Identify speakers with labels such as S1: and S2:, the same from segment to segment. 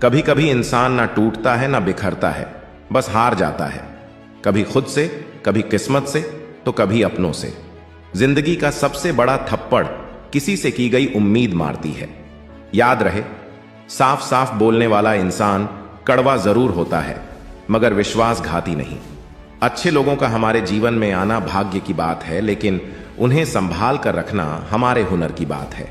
S1: कभी कभी इंसान ना टूटता है ना बिखरता है, बस हार जाता है। कभी खुद से, कभी किस्मत से, तो कभी अपनों से। जिंदगी का सबसे बड़ा थप्पड़ किसी से की गई उम्मीद मारती है। याद रहे, साफ साफ बोलने वाला इंसान कड़वा जरूर होता है, मगर विश्वासघाती नहीं। अच्छे लोगों का हमारे जीवन में आना भाग्य की बात है, लेकिन उन्हें संभाल कर रखना हमारे हुनर की बात है।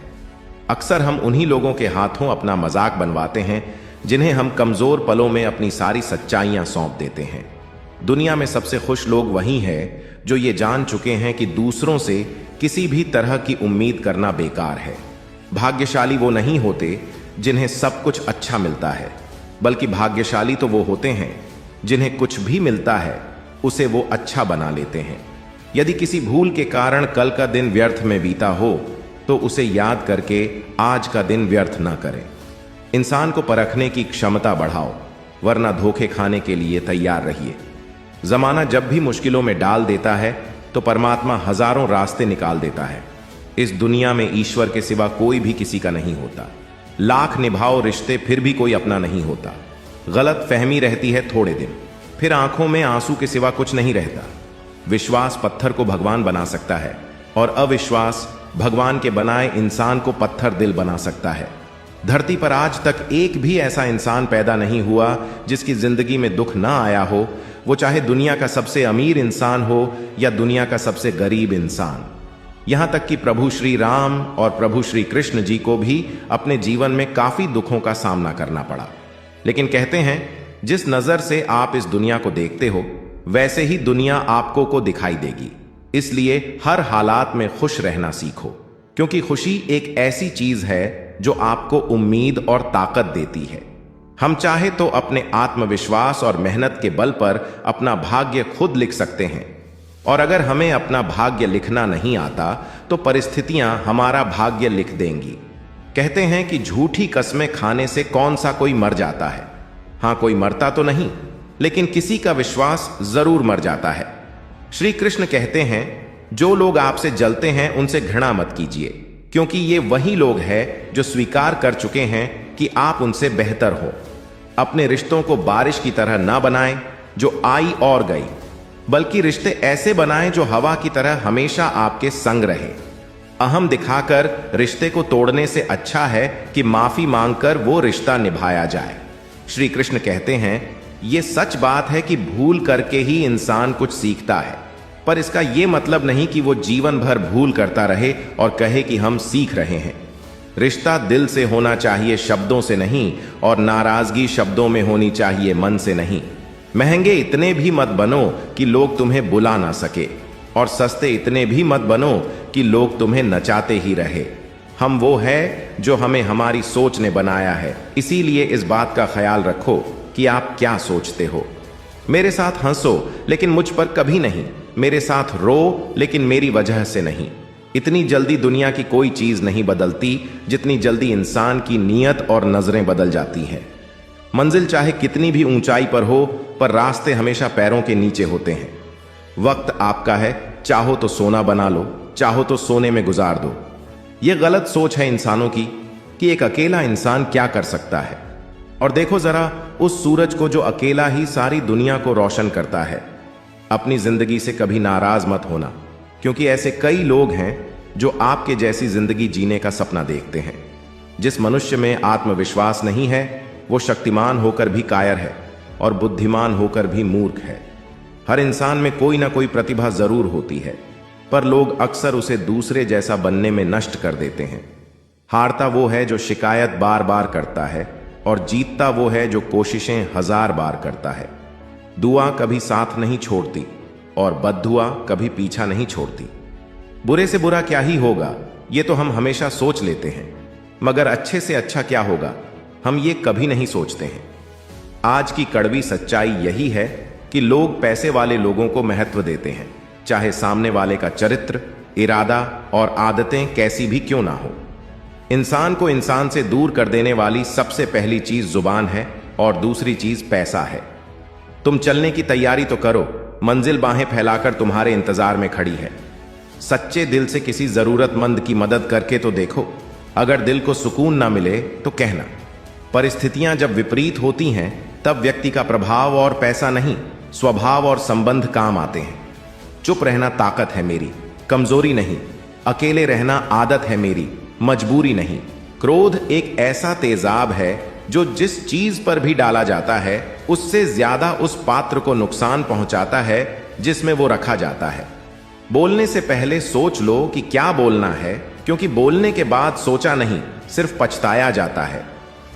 S1: अक्सर हम उन्हीं लोगों के हाथों अपना मजाक बनवाते हैं जिन्हें हम कमजोर पलों में अपनी सारी सच्चाइयां सौंप देते हैं। दुनिया में सबसे खुश लोग वही हैं जो ये जान चुके हैं कि दूसरों से किसी भी तरह की उम्मीद करना बेकार है। भाग्यशाली वो नहीं होते जिन्हें सब कुछ अच्छा मिलता है, बल्कि भाग्यशाली तो वो होते हैं जिन्हें कुछ भी मिलता है उसे वो अच्छा बना लेते हैं। यदि किसी भूल के कारण कल का दिन व्यर्थ में बीता हो तो उसे याद करके आज का दिन व्यर्थ ना करें। इंसान को परखने की क्षमता बढ़ाओ, वरना धोखे खाने के लिए तैयार रहिए। जमाना जब भी मुश्किलों में डाल देता है तो परमात्मा हजारों रास्ते निकाल देता है। इस दुनिया में ईश्वर के सिवा कोई भी किसी का नहीं होता। लाख निभाओ रिश्ते फिर भी कोई अपना नहीं होता। गलत फहमी रहती है थोड़े दिन, फिर आंखों में आंसू के सिवा कुछ नहीं रहता। विश्वास पत्थर को भगवान बना सकता है और अविश्वास भगवान के बनाए इंसान को पत्थर दिल बना सकता है। धरती पर आज तक एक भी ऐसा इंसान पैदा नहीं हुआ जिसकी जिंदगी में दुख ना आया हो, वो चाहे दुनिया का सबसे अमीर इंसान हो या दुनिया का सबसे गरीब इंसान। यहां तक कि प्रभु श्री राम और प्रभु श्री कृष्ण जी को भी अपने जीवन में काफी दुखों का सामना करना पड़ा। लेकिन कहते हैं, जिस नजर से आप इस दुनिया को देखते हो वैसे ही दुनिया आपको को दिखाई देगी। इसलिए हर हालात में खुश रहना सीखो, क्योंकि खुशी एक ऐसी चीज है जो आपको उम्मीद और ताकत देती है। हम चाहे तो अपने आत्मविश्वास और मेहनत के बल पर अपना भाग्य खुद लिख सकते हैं, और अगर हमें अपना भाग्य लिखना नहीं आता तो परिस्थितियां हमारा भाग्य लिख देंगी। कहते हैं कि झूठी कस्में खाने से कौन सा कोई मर जाता है। हां, कोई मरता तो नहीं, लेकिन किसी का विश्वास जरूर मर जाता है। श्री कृष्ण कहते हैं, जो लोग आपसे जलते हैं उनसे घृणा मत कीजिए, क्योंकि ये वही लोग हैं जो स्वीकार कर चुके हैं कि आप उनसे बेहतर हो। अपने रिश्तों को बारिश की तरह ना बनाएं जो आई और गई, बल्कि रिश्ते ऐसे बनाएं जो हवा की तरह हमेशा आपके संग रहे। अहम दिखाकर रिश्ते को तोड़ने से अच्छा है कि माफी मांगकर वो रिश्ता निभाया जाए। श्री कृष्ण कहते हैं, ये सच बात है कि भूल करके ही इंसान कुछ सीखता है, पर इसका यह मतलब नहीं कि वो जीवन भर भूल करता रहे और कहे कि हम सीख रहे हैं। रिश्ता दिल से होना चाहिए, शब्दों से नहीं, और नाराजगी शब्दों में होनी चाहिए, मन से नहीं। महंगे इतने भी मत बनो कि लोग तुम्हें बुला ना सके, और सस्ते इतने भी मत बनो कि लोग तुम्हें नचाते ही रहे। हम वो है जो हमें हमारी सोच ने बनाया है, इसीलिए इस बात का ख्याल रखो कि आप क्या सोचते हो। मेरे साथ हंसो लेकिन मुझ पर कभी नहीं, मेरे साथ रो लेकिन मेरी वजह से नहीं। इतनी जल्दी दुनिया की कोई चीज नहीं बदलती जितनी जल्दी इंसान की नीयत और नजरें बदल जाती हैं। मंजिल चाहे कितनी भी ऊंचाई पर हो, पर रास्ते हमेशा पैरों के नीचे होते हैं। वक्त आपका है, चाहो तो सोना बना लो, चाहो तो सोने में गुजार दो। यह गलत सोच है इंसानों की कि एक अकेला इंसान क्या कर सकता है। और देखो जरा उस सूरज को जो अकेला ही सारी दुनिया को रोशन करता है। अपनी जिंदगी से कभी नाराज मत होना, क्योंकि ऐसे कई लोग हैं जो आपके जैसी जिंदगी जीने का सपना देखते हैं। जिस मनुष्य में आत्मविश्वास नहीं है वो शक्तिमान होकर भी कायर है और बुद्धिमान होकर भी मूर्ख है। हर इंसान में कोई ना कोई प्रतिभा जरूर होती है, पर लोग अक्सर उसे दूसरे जैसा बनने में नष्ट कर देते हैं। हारता वो है जो शिकायत बार बार करता है, और जीतता वो है जो कोशिशें 1000 बार करता है। दुआ कभी साथ नहीं छोड़ती और बद्दुआ कभी पीछा नहीं छोड़ती। बुरे से बुरा क्या ही होगा ये तो हम हमेशा सोच लेते हैं, मगर अच्छे से अच्छा क्या होगा हम ये कभी नहीं सोचते हैं। आज की कड़वी सच्चाई यही है कि लोग पैसे वाले लोगों को महत्व देते हैं, चाहे सामने वाले का चरित्र, इरादा और आदतें कैसी भी क्यों ना हो। इंसान को इंसान से दूर कर देने वाली सबसे पहली चीज जुबान है और दूसरी चीज पैसा है। तुम चलने की तैयारी तो करो, मंजिल बाहें फैलाकर तुम्हारे इंतजार में खड़ी है। सच्चे दिल से किसी जरूरतमंद की मदद करके तो देखो, अगर दिल को सुकून ना मिले तो कहना। परिस्थितियां जब विपरीत होती हैं तब व्यक्ति का प्रभाव और पैसा नहीं, स्वभाव और संबंध काम आते हैं। चुप रहना ताकत है मेरी, कमजोरी नहीं। अकेले रहना आदत है मेरी, मजबूरी नहीं। क्रोध एक ऐसा तेजाब है जो जिस चीज पर भी डाला जाता है उससे ज्यादा उस पात्र को नुकसान पहुंचाता है जिसमें वो रखा जाता है। बोलने से पहले सोच लो कि क्या बोलना है, क्योंकि बोलने के बाद सोचा नहीं, सिर्फ पछताया जाता है।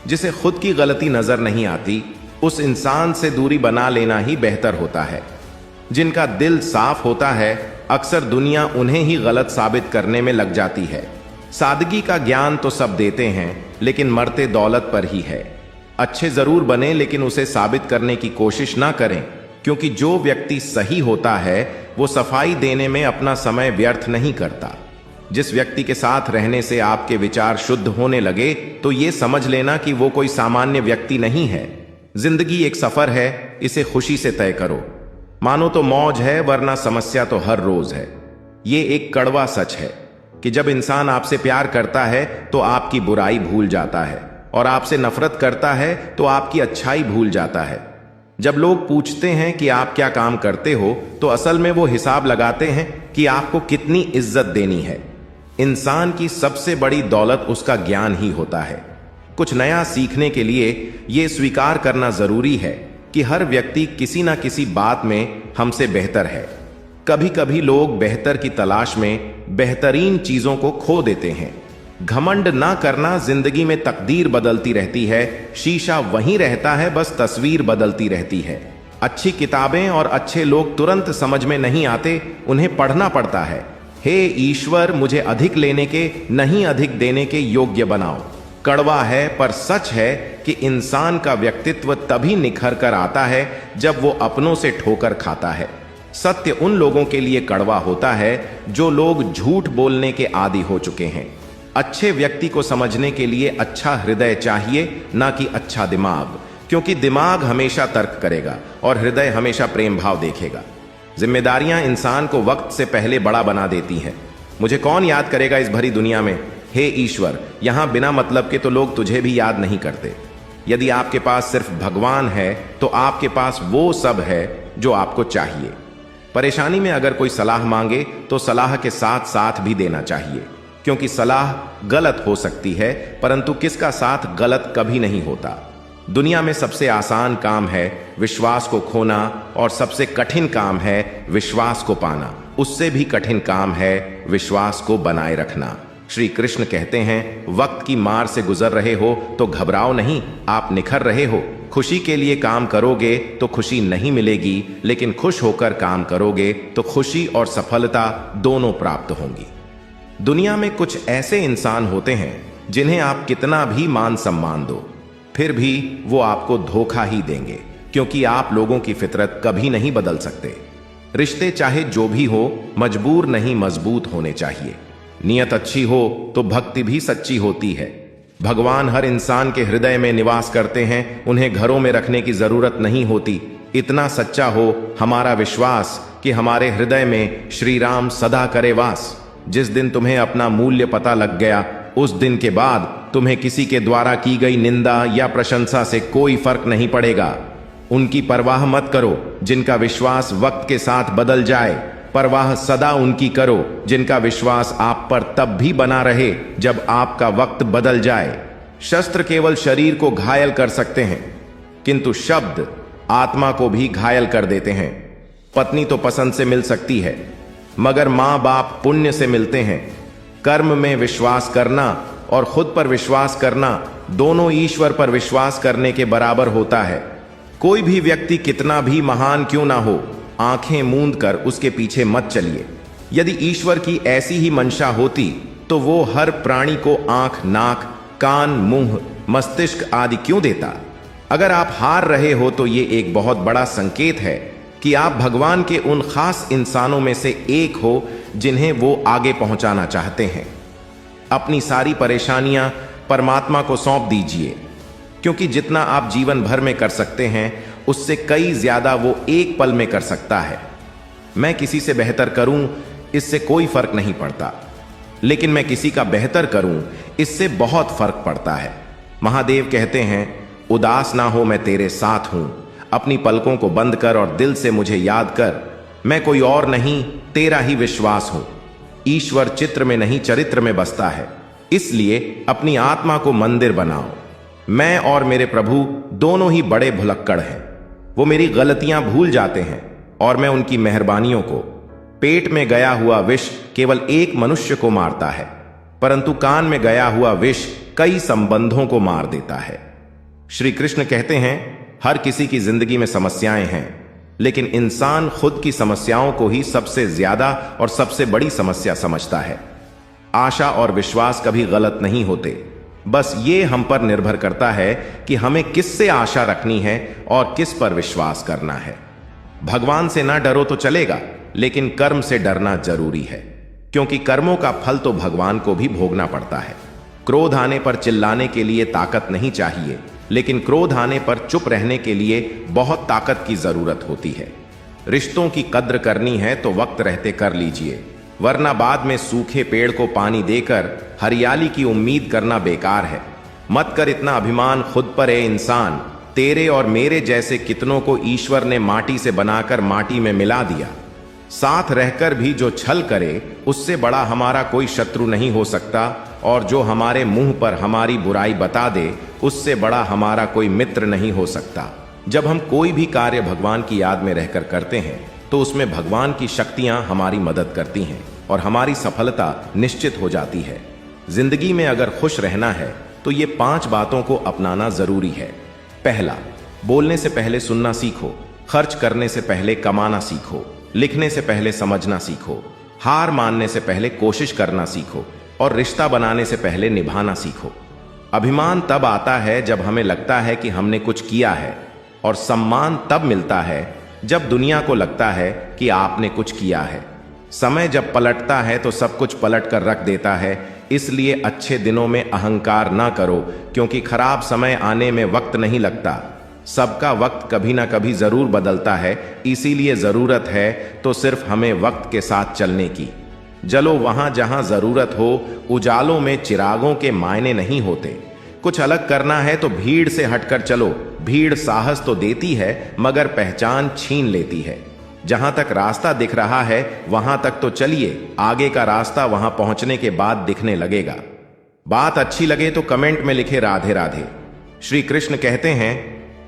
S1: जिसे खुद की गलती नजर नहीं आती उस इंसान से दूरी बना लेना ही बेहतर होता है। जिनका दिल साफ होता है अक्सर दुनिया उन्हें ही गलत साबित करने में लग जाती है। सादगी का ज्ञान तो सब देते हैं लेकिन मरते दौलत पर ही है। अच्छे जरूर बने लेकिन उसे साबित करने की कोशिश ना करें, क्योंकि जो व्यक्ति सही होता है वो सफाई देने में अपना समय व्यर्थ नहीं करता। जिस व्यक्ति के साथ रहने से आपके विचार शुद्ध होने लगे तो ये समझ लेना कि वो कोई सामान्य व्यक्ति नहीं है। जिंदगी एक सफर है, इसे खुशी से तय करो। मानो तो मौज है, वरना समस्या तो हर रोज है। ये एक कड़वा सच है कि जब इंसान आपसे प्यार करता है तो आपकी बुराई भूल जाता है, और आपसे नफरत करता है तो आपकी अच्छाई भूल जाता है। जब लोग पूछते हैं कि आप क्या काम करते हो तो असल में वो हिसाब लगाते हैं कि आपको कितनी इज्जत देनी है। इंसान की सबसे बड़ी दौलत उसका ज्ञान ही होता है। कुछ नया सीखने के लिए ये स्वीकार करना जरूरी है कि हर व्यक्ति किसी ना किसी बात में हमसे बेहतर है। कभी कभी लोग बेहतर की तलाश में बेहतरीन चीजों को खो देते हैं। घमंड ना करना, जिंदगी में तकदीर बदलती रहती है, शीशा वहीं रहता है, बस तस्वीर बदलती रहती है। अच्छी किताबें और अच्छे लोग तुरंत समझ में नहीं आते, उन्हें पढ़ना पड़ता है। हे ईश्वर, मुझे अधिक लेने के नहीं अधिक देने के योग्य बनाओ। कड़वा है पर सच है कि इंसान का व्यक्तित्व तभी निखर कर आता है जब वो अपनों से ठोकर खाता है। सत्य उन लोगों के लिए कड़वा होता है जो लोग झूठ बोलने के आदी हो चुके हैं। अच्छे व्यक्ति को समझने के लिए अच्छा हृदय चाहिए, ना कि अच्छा दिमाग, क्योंकि दिमाग हमेशा तर्क करेगा और हृदय हमेशा प्रेम भाव देखेगा। जिम्मेदारियां इंसान को वक्त से पहले बड़ा बना देती हैं। मुझे कौन याद करेगा इस भरी दुनिया में? हे ईश्वर, यहां बिना मतलब के तो लोग तुझे भी याद नहीं करते। यदि आपके पास सिर्फ भगवान है तो आपके पास वो सब है जो आपको चाहिए। परेशानी में अगर कोई सलाह मांगे तो सलाह के साथ साथ भी देना चाहिए, क्योंकि सलाह गलत हो सकती है परंतु किसका साथ गलत कभी नहीं होता। दुनिया में सबसे आसान काम है विश्वास को खोना और सबसे कठिन काम है विश्वास को पाना। उससे भी कठिन काम है विश्वास को बनाए रखना। श्री कृष्ण कहते हैं, वक्त की मार से गुजर रहे हो तो घबराओ नहीं, आप निखर रहे हो। खुशी के लिए काम करोगे तो खुशी नहीं मिलेगी, लेकिन खुश होकर काम करोगे तो खुशी और सफलता दोनों प्राप्त होंगी। दुनिया में कुछ ऐसे इंसान होते हैं जिन्हें आप कितना भी मान सम्मान दो, फिर भी वो आपको धोखा ही देंगे, क्योंकि आप लोगों की फितरत कभी नहीं बदल सकते। रिश्ते चाहे जो भी हो, मजबूर नहीं मजबूत होने चाहिए। नियत अच्छी हो तो भक्ति भी सच्ची होती है। भगवान हर इंसान के हृदय में निवास करते हैं, उन्हें घरों में रखने की जरूरत नहीं होती। इतना सच्चा हो हमारा विश्वास कि हमारे हृदय में श्री राम सदा करे वास। जिस दिन तुम्हें अपना मूल्य पता लग गया, उस दिन के बाद तुम्हें किसी के द्वारा की गई निंदा या प्रशंसा से कोई फर्क नहीं पड़ेगा। उनकी परवाह मत करो जिनका विश्वास वक्त के साथ बदल जाए, परवाह सदा उनकी करो जिनका विश्वास आप पर तब भी बना रहे जब आपका वक्त बदल जाए। शस्त्र केवल शरीर को घायल कर सकते हैं, किंतु शब्द आत्मा को भी घायल कर देते हैं। पत्नी तो पसंद से मिल सकती है, मगर मां बाप पुण्य से मिलते हैं। कर्म में विश्वास करना और खुद पर विश्वास करना दोनों ईश्वर पर विश्वास करने के बराबर होता है। कोई भी व्यक्ति कितना भी महान क्यों ना हो, आंखें मूंद कर उसके पीछे मत चलिए। यदि ईश्वर की ऐसी ही मंशा होती तो वो हर प्राणी को आंख, नाक, कान, मुंह, मस्तिष्क आदि क्यों देता? अगर आप हार रहे हो तो ये एक बहुत बड़ा संकेत है कि आप भगवान के उन खास इंसानों में से एक हो जिन्हें वो आगे पहुंचाना चाहते हैं। अपनी सारी परेशानियां परमात्मा को सौंप दीजिए, क्योंकि जितना आप जीवन भर में कर सकते हैं उससे कई ज्यादा वो एक पल में कर सकता है। मैं किसी से बेहतर करूं इससे कोई फर्क नहीं पड़ता, लेकिन मैं किसी का बेहतर करूं इससे बहुत फर्क पड़ता है। महादेव कहते हैं, उदास ना हो मैं तेरे साथ हूं, अपनी पलकों को बंद कर और दिल से मुझे याद कर, मैं कोई और नहीं तेरा ही विश्वास हूं। ईश्वर चित्र में नहीं चरित्र में बसता है, इसलिए अपनी आत्मा को मंदिर बनाओ। मैं और मेरे प्रभु दोनों ही बड़े भुलक्कड़ हैं। वो मेरी गलतियां भूल जाते हैं और मैं उनकी मेहरबानियों को। पेट में गया हुआ विष केवल एक मनुष्य को मारता है, परंतु कान में गया हुआ विष कई संबंधों को मार देता है। श्री कृष्ण कहते हैं, हर किसी की जिंदगी में समस्याएं हैं, लेकिन इंसान खुद की समस्याओं को ही सबसे ज्यादा और सबसे बड़ी समस्या समझता है। आशा और विश्वास कभी गलत नहीं होते, बस ये हम पर निर्भर करता है कि हमें किससे आशा रखनी है और किस पर विश्वास करना है। भगवान से ना डरो तो चलेगा, लेकिन कर्म से डरना जरूरी है, क्योंकि कर्मों का फल तो भगवान को भी भोगना पड़ता है। क्रोध आने पर चिल्लाने के लिए ताकत नहीं चाहिए, लेकिन क्रोध आने पर चुप रहने के लिए बहुत ताकत की जरूरत होती है। रिश्तों की कद्र करनी है तो वक्त रहते कर लीजिए, वरना बाद में सूखे पेड़ को पानी देकर हरियाली की उम्मीद करना बेकार है। मत कर इतना अभिमान खुद पर है इंसान, तेरे और मेरे जैसे कितनों को ईश्वर ने माटी से बनाकर माटी में मिला दिया। साथ रहकर भी जो छल करे, उससे बड़ा हमारा कोई शत्रु नहीं हो सकता, और जो हमारे मुंह पर हमारी बुराई बता दे, उससे बड़ा हमारा कोई मित्र नहीं हो सकता। जब हम कोई भी कार्य भगवान की याद में रहकर करते हैं, तो उसमें भगवान की शक्तियां हमारी मदद करती हैं और हमारी सफलता निश्चित हो जाती है। जिंदगी में अगर खुश रहना है तो ये 5 बातों को अपनाना जरूरी है। पहला, बोलने से पहले सुनना सीखो, खर्च करने से पहले कमाना सीखो, लिखने से पहले समझना सीखो, हार मानने से पहले कोशिश करना सीखो, और रिश्ता बनाने से पहले निभाना सीखो। अभिमान तब आता है जब हमें लगता है कि हमने कुछ किया है, और सम्मान तब मिलता है जब दुनिया को लगता है कि आपने कुछ किया है। समय जब पलटता है तो सब कुछ पलट कर रख देता है, इसलिए अच्छे दिनों में अहंकार ना करो, क्योंकि खराब समय आने में वक्त नहीं लगता। सबका वक्त कभी ना कभी जरूर बदलता है, इसीलिए जरूरत है तो सिर्फ हमें वक्त के साथ चलने की। जलो वहां जहां जरूरत हो, उजालों में चिरागों के मायने नहीं होते। कुछ अलग करना है तो भीड़ से हटकर चलो। भीड़ साहस तो देती है, मगर पहचान छीन लेती है। जहां तक रास्ता दिख रहा है वहां तक तो चलिए, आगे का रास्ता वहां पहुंचने के बाद दिखने लगेगा। बात अच्छी लगे तो कमेंट में लिखे राधे राधे। श्री कृष्ण कहते हैं,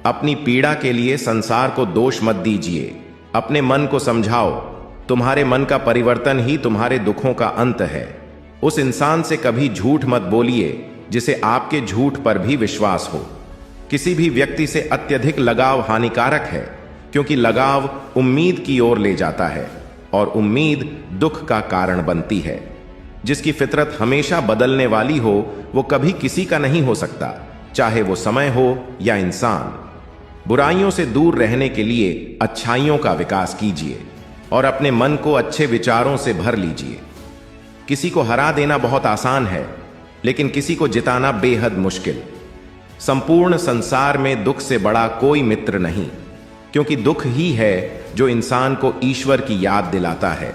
S1: अपनी पीड़ा के लिए संसार को दोष मत दीजिए, अपने मन को समझाओ। तुम्हारे मन का परिवर्तन ही तुम्हारे दुखों का अंत है। उस इंसान से कभी झूठ मत बोलिए जिसे आपके झूठ पर भी विश्वास हो। किसी भी व्यक्ति से अत्यधिक लगाव हानिकारक है, क्योंकि लगाव उम्मीद की ओर ले जाता है और उम्मीद दुख का कारण बनती है। जिसकी फितरत हमेशा बदलने वाली हो, वो कभी किसी का नहीं हो सकता, चाहे वो समय हो या इंसान। बुराइयों से दूर रहने के लिए अच्छाइयों का विकास कीजिए और अपने मन को अच्छे विचारों से भर लीजिए। किसी को हरा देना बहुत आसान है, लेकिन किसी को जिताना बेहद मुश्किल। संपूर्ण संसार में दुख से बड़ा कोई मित्र नहीं, क्योंकि दुख ही है जो इंसान को ईश्वर की याद दिलाता है।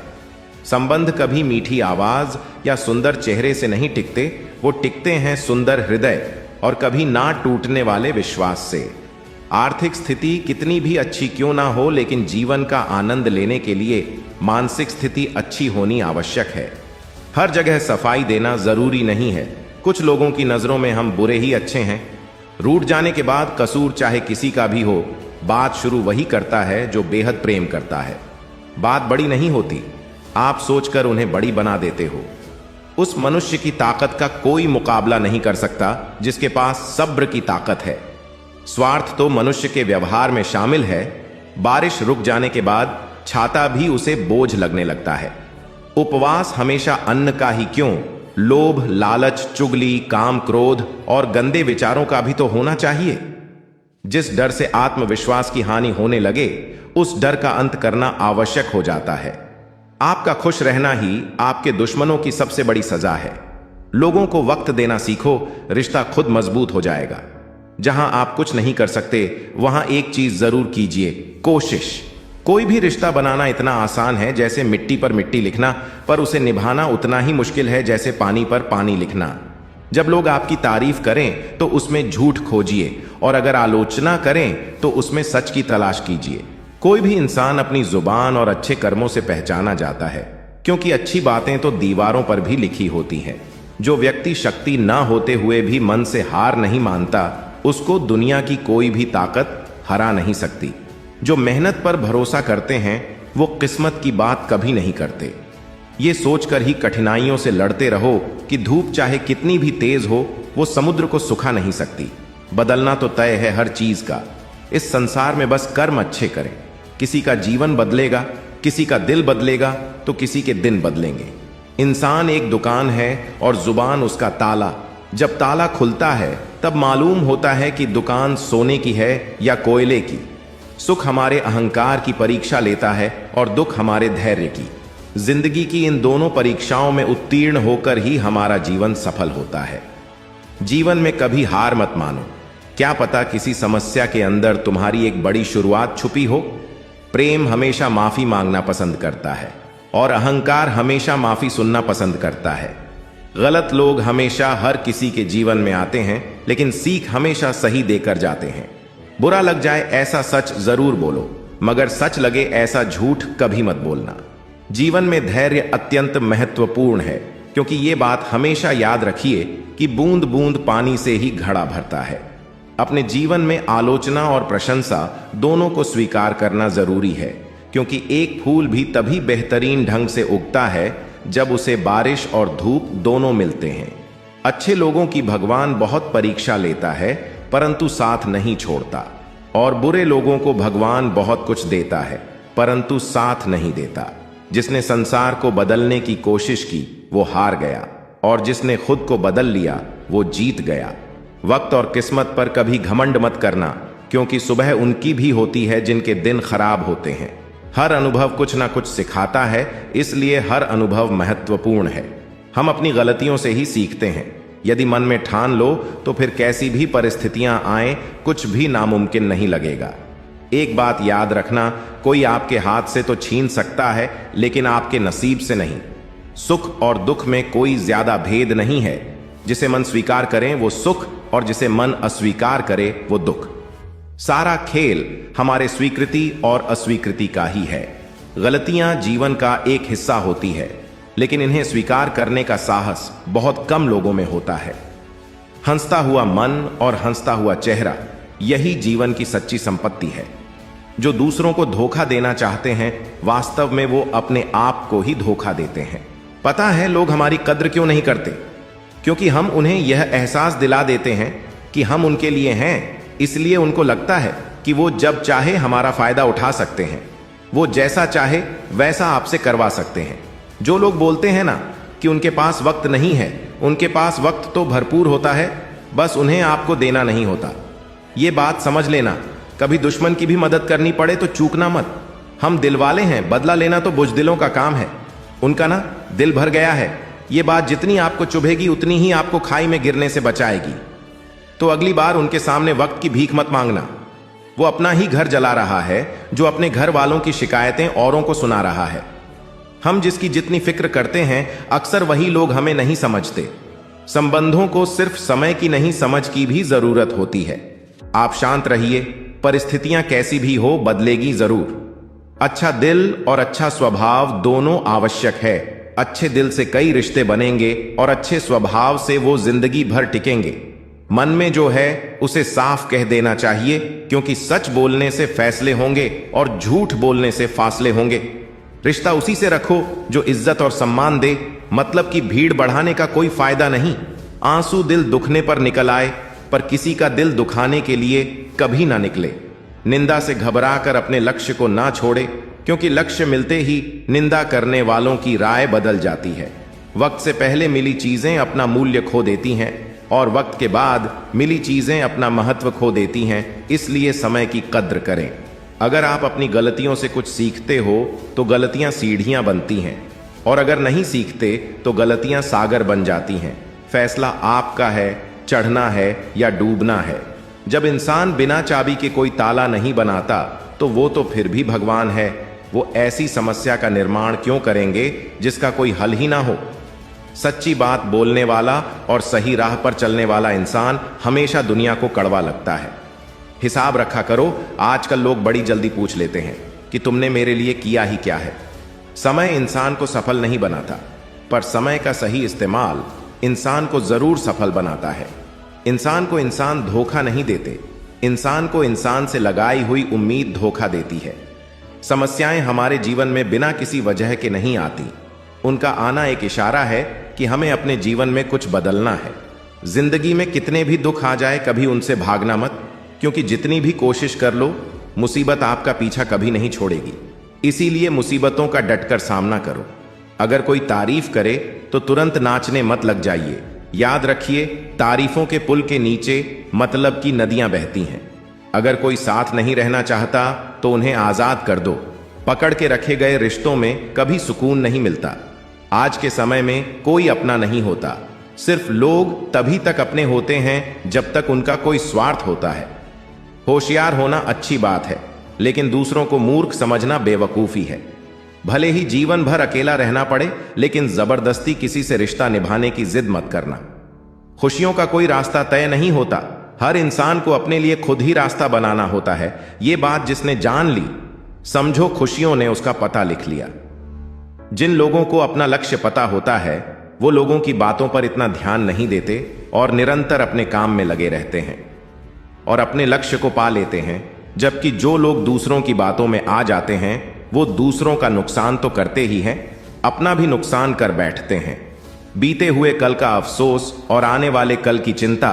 S1: संबंध कभी मीठी आवाज या सुंदर चेहरे से नहीं टिकते, वो टिकते हैं सुंदर हृदय और कभी ना टूटने वाले विश्वास से। आर्थिक स्थिति कितनी भी अच्छी क्यों ना हो, लेकिन जीवन का आनंद लेने के लिए मानसिक स्थिति अच्छी होनी आवश्यक है। हर जगह सफाई देना जरूरी नहीं है। कुछ लोगों की नजरों में हम बुरे ही अच्छे हैं। रूठ जाने के बाद कसूर चाहे किसी का भी हो, बात शुरू वही करता है जो बेहद प्रेम करता है। बात बड़ी नहीं होती, आप सोचकर उन्हें बड़ी बना देते हो। उस मनुष्य की ताकत का कोई मुकाबला नहीं कर सकता जिसके पास सब्र की ताकत है। स्वार्थ तो मनुष्य के व्यवहार में शामिल है। बारिश रुक जाने के बाद छाता भी उसे बोझ लगने लगता है। उपवास हमेशा अन्न का ही क्यों, लोभ, लालच, चुगली, काम, क्रोध और गंदे विचारों का भी तो होना चाहिए। जिस डर से आत्मविश्वास की हानि होने लगे, उस डर का अंत करना आवश्यक हो जाता है। आपका खुश रहना ही आपके दुश्मनों की सबसे बड़ी सजा है। लोगों को वक्त देना सीखो, रिश्ता खुद मजबूत हो जाएगा। जहां आप कुछ नहीं कर सकते, वहां एक चीज जरूर कीजिए, कोशिश। कोई भी रिश्ता बनाना इतना आसान है जैसे मिट्टी पर मिट्टी लिखना, पर उसे निभाना उतना ही मुश्किल है जैसे पानी पर पानी लिखना। जब लोग आपकी तारीफ करें तो उसमें झूठ खोजिए, और अगर आलोचना करें तो उसमें सच की तलाश कीजिए। कोई भी इंसान अपनी जुबान और अच्छे कर्मों से पहचाना जाता है, क्योंकि अच्छी बातें तो दीवारों पर भी लिखी होती हैं। जो व्यक्ति शक्ति ना होते हुए भी मन से हार नहीं मानता, उसको दुनिया की कोई भी ताकत हरा नहीं सकती। जो मेहनत पर भरोसा करते हैं वो किस्मत की बात कभी नहीं करते। ये सोचकर ही कठिनाइयों से लड़ते रहो कि धूप चाहे कितनी भी तेज हो, वो समुद्र को सुखा नहीं सकती। बदलना तो तय है हर चीज का। इस संसार में बस कर्म अच्छे करें। किसी का जीवन बदलेगा, किसी का दिल बदलेगा, तो किसी के दिन बदलेंगे। इंसान एक दुकान है और जुबान उसका ताला। जब ताला खुलता है तब मालूम होता है कि दुकान सोने की है या कोयले की। सुख हमारे अहंकार की परीक्षा लेता है और दुख हमारे धैर्य की। जिंदगी की इन दोनों परीक्षाओं में उत्तीर्ण होकर ही हमारा जीवन सफल होता है। जीवन में कभी हार मत मानो। क्या पता किसी समस्या के अंदर तुम्हारी एक बड़ी शुरुआत छुपी हो। प्रेम हमेशा माफी मांगना पसंद करता है और अहंकार हमेशा माफी सुनना पसंद करता है। गलत लोग हमेशा हर किसी के जीवन में आते हैं, लेकिन सीख हमेशा सही देकर जाते हैं। बुरा लग जाए ऐसा सच जरूर बोलो, मगर सच लगे ऐसा झूठ कभी मत बोलना। जीवन में धैर्य अत्यंत महत्वपूर्ण है, क्योंकि ये बात हमेशा याद रखिए कि बूंद बूंद पानी से ही घड़ा भरता है। अपने जीवन में आलोचना और प्रशंसा दोनों को स्वीकार करना जरूरी है, क्योंकि एक फूल भी तभी बेहतरीन ढंग से उगता है जब उसे बारिश और धूप दोनों मिलते हैं। अच्छे लोगों की भगवान बहुत परीक्षा लेता है, परंतु साथ नहीं छोड़ता, और बुरे लोगों को भगवान बहुत कुछ देता है, परंतु साथ नहीं देता। जिसने संसार को बदलने की कोशिश की वो हार गया, और जिसने खुद को बदल लिया वो जीत गया। वक्त और किस्मत पर कभी घमंड मत करना, क्योंकि सुबह उनकी भी होती है जिनके दिन खराब होते हैं। हर अनुभव कुछ ना कुछ सिखाता है, इसलिए हर अनुभव महत्वपूर्ण है। हम अपनी गलतियों से ही सीखते हैं। यदि मन में ठान लो तो फिर कैसी भी परिस्थितियां आए कुछ भी नामुमकिन नहीं लगेगा। एक बात याद रखना, कोई आपके हाथ से तो छीन सकता है, लेकिन आपके नसीब से नहीं। सुख और दुख में कोई ज्यादा भेद नहीं है। जिसे मन स्वीकार करे वो सुख, और जिसे मन अस्वीकार करे वो दुख। सारा खेल हमारे स्वीकृति और अस्वीकृति का ही है। गलतियां जीवन का एक हिस्सा होती है, लेकिन इन्हें स्वीकार करने का साहस बहुत कम लोगों में होता है। हंसता हुआ मन और हंसता हुआ चेहरा, यही जीवन की सच्ची संपत्ति है। जो दूसरों को धोखा देना चाहते हैं, वास्तव में वो अपने आप को ही धोखा देते हैं। पता है लोग हमारी कद्र क्यों नहीं करते? क्योंकि हम उन्हें यह एहसास दिला देते हैं कि हम उनके लिए हैं, इसलिए उनको लगता है कि वो जब चाहे हमारा फायदा उठा सकते हैं। वो जैसा चाहे वैसा आपसे करवा सकते हैं। जो लोग बोलते हैं ना कि उनके पास वक्त नहीं है, उनके पास वक्त तो भरपूर होता है, बस उन्हें आपको देना नहीं होता। ये बात समझ लेना। कभी दुश्मन की भी मदद करनी पड़े तो चूकना मत। हम दिल वाले हैं, बदला लेना तो बुजदिलों का काम है। उनका ना दिल भर गया है। ये बात जितनी आपको चुभेगी उतनी ही आपको खाई में गिरने से बचाएगी। तो अगली बार उनके सामने वक्त की भीख मत मांगना। वो अपना ही घर जला रहा है, जो अपने घर वालों की शिकायतें औरों को सुना रहा है। हम जिसकी जितनी फिक्र करते हैं, अक्सर वही लोग हमें नहीं समझते। संबंधों को सिर्फ समय की नहीं, समझ की भी जरूरत होती है। आप शांत रहिए, परिस्थितियां कैसी भी हो बदलेगी जरूर। अच्छा दिल और अच्छा स्वभाव दोनों आवश्यक है। अच्छे दिल से कई रिश्ते बनेंगे और अच्छे स्वभाव से वो जिंदगी भर टिकेंगे। मन में जो है उसे साफ कह देना चाहिए, क्योंकि सच बोलने से फैसले होंगे और झूठ बोलने से फासले होंगे। रिश्ता उसी से रखो जो इज्जत और सम्मान दे। मतलब की भीड़ बढ़ाने का कोई फायदा नहीं। आंसू दिल दुखने पर निकल आए, पर किसी का दिल दुखाने के लिए कभी ना निकले। निंदा से घबराकर अपने लक्ष्य को ना छोड़े, क्योंकि लक्ष्य मिलते ही निंदा करने वालों की राय बदल जाती है। वक्त से पहले मिली चीजें अपना मूल्य खो देती हैं, और वक्त के बाद मिली चीजें अपना महत्व खो देती हैं। इसलिए समय की कद्र करें। अगर आप अपनी गलतियों से कुछ सीखते हो तो गलतियां सीढ़ियां बनती हैं, और अगर नहीं सीखते तो गलतियां सागर बन जाती हैं। फैसला आपका है, चढ़ना है या डूबना है। जब इंसान बिना चाबी के कोई ताला नहीं बनाता, तो वो तो फिर भी भगवान है। वो ऐसी समस्या का निर्माण क्यों करेंगे जिसका कोई हल ही ना हो। सच्ची बात बोलने वाला और सही राह पर चलने वाला इंसान हमेशा दुनिया को कड़वा लगता है। हिसाब रखा करो, आजकल लोग बड़ी जल्दी पूछ लेते हैं कि तुमने मेरे लिए किया ही क्या है। समय इंसान को सफल नहीं बनाता, पर समय का सही इस्तेमाल इंसान को जरूर सफल बनाता है। इंसान को इंसान धोखा नहीं देते, इंसान को इंसान से लगाई हुई उम्मीद धोखा देती है। समस्याएं हमारे जीवन में बिना किसी वजह के नहीं आती, उनका आना एक इशारा है कि हमें अपने जीवन में कुछ बदलना है। जिंदगी में कितने भी दुख आ जाए, कभी उनसे भागना मत, क्योंकि जितनी भी कोशिश कर लो, मुसीबत आपका पीछा कभी नहीं छोड़ेगी। इसीलिए मुसीबतों का डटकर सामना करो। अगर कोई तारीफ करे तो तुरंत नाचने मत लग जाइए। याद रखिए, तारीफों के पुल के नीचे मतलब की नदियां बहती हैं। अगर कोई साथ नहीं रहना चाहता तो उन्हें आजाद कर दो। पकड़ के रखे गए रिश्तों में कभी सुकून नहीं मिलता। आज के समय में कोई अपना नहीं होता, सिर्फ लोग तभी तक अपने होते हैं जब तक उनका कोई स्वार्थ होता है। होशियार होना अच्छी बात है, लेकिन दूसरों को मूर्ख समझना बेवकूफी है। भले ही जीवन भर अकेला रहना पड़े, लेकिन जबरदस्ती किसी से रिश्ता निभाने की जिद मत करना। खुशियों का कोई रास्ता तय नहीं होता, हर इंसान को अपने लिए खुद ही रास्ता बनाना होता है। ये बात जिसने जान ली, समझो खुशियों ने उसका पता लिख लिया। जिन लोगों को अपना लक्ष्य पता होता है, वो लोगों की बातों पर इतना ध्यान नहीं देते और निरंतर अपने काम में लगे रहते हैं और अपने लक्ष्य को पा लेते हैं। जबकि जो लोग दूसरों की बातों में आ जाते हैं, वो दूसरों का नुकसान तो करते ही हैं, अपना भी नुकसान कर बैठते हैं। बीते हुए कल का अफसोस और आने वाले कल की चिंता,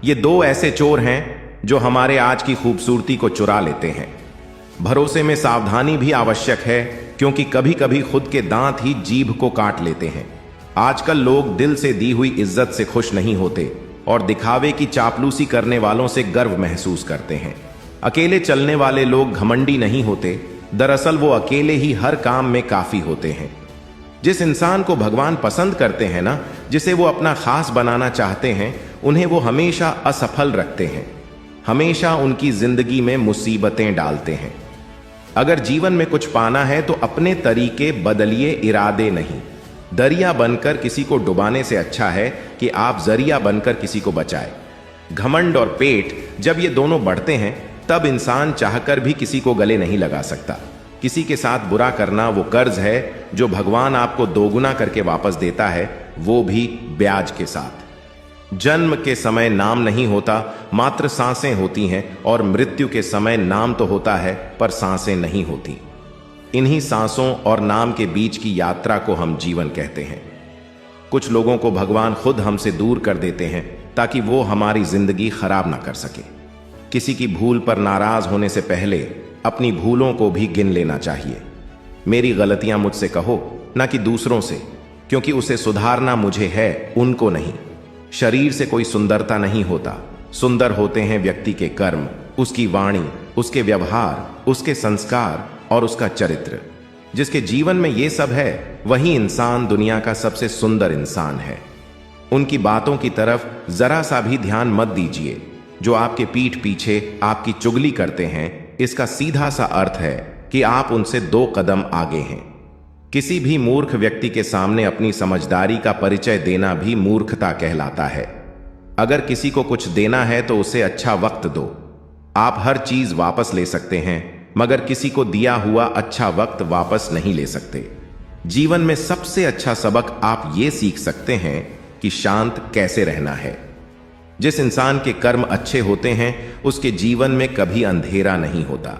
S1: ये दो ऐसे चोर हैं जो हमारे आज की खूबसूरती को चुरा लेते हैं। भरोसे में सावधानी भी आवश्यक है, क्योंकि कभी कभी खुद के दांत ही जीभ को काट लेते हैं। आजकल लोग दिल से दी हुई इज्जत से खुश नहीं होते और दिखावे की चापलूसी करने वालों से गर्व महसूस करते हैं। अकेले चलने वाले लोग घमंडी नहीं होते, दरअसल वो अकेले ही हर काम में काफी होते हैं। जिस इंसान को भगवान पसंद करते हैं ना, जिसे वो अपना खास बनाना चाहते हैं, उन्हें वो हमेशा असफल रखते हैं, हमेशा उनकी जिंदगी में मुसीबतें डालते हैं। अगर जीवन में कुछ पाना है तो अपने तरीके बदलिए, इरादे नहीं। दरिया बनकर किसी को डुबाने से अच्छा है कि आप जरिया बनकर किसी को बचाए। घमंड और पेट जब ये दोनों बढ़ते हैं, तब इंसान चाहकर भी किसी को गले नहीं लगा सकता। किसी के साथ बुरा करना वो कर्ज है जो भगवान आपको दोगुना करके वापस देता है, वो भी ब्याज के साथ। जन्म के समय नाम नहीं होता, मात्र सांसें होती हैं, और मृत्यु के समय नाम तो होता है पर सांसें नहीं होती। इन्हीं सांसों और नाम के बीच की यात्रा को हम जीवन कहते हैं। कुछ लोगों को भगवान खुद हमसे दूर कर देते हैं ताकि वो हमारी जिंदगी खराब ना कर सके। किसी की भूल पर नाराज होने से पहले अपनी भूलों को भी गिन लेना चाहिए। मेरी गलतियां मुझसे कहो, ना कि दूसरों से, क्योंकि उसे सुधारना मुझे है, उनको नहीं। शरीर से कोई सुंदरता नहीं होता, सुंदर होते हैं व्यक्ति के कर्म, उसकी वाणी, उसके व्यवहार, उसके संस्कार और उसका चरित्र। जिसके जीवन में ये सब है, वही इंसान दुनिया का सबसे सुंदर इंसान है। उनकी बातों की तरफ जरा सा भी ध्यान मत दीजिए। जो आपके पीठ पीछे आपकी चुगली करते हैं, इसका सीधा सा अर्थ है कि आप उनसे 2 कदम आगे हैं। किसी भी मूर्ख व्यक्ति के सामने अपनी समझदारी का परिचय देना भी मूर्खता कहलाता है। अगर किसी को कुछ देना है तो उसे अच्छा वक्त दो। आप हर चीज वापस ले सकते हैं, मगर किसी को दिया हुआ अच्छा वक्त वापस नहीं ले सकते। जीवन में सबसे अच्छा सबक आप ये सीख सकते हैं कि शांत कैसे रहना है। जिस इंसान के कर्म अच्छे होते हैं, उसके जीवन में कभी अंधेरा नहीं होता।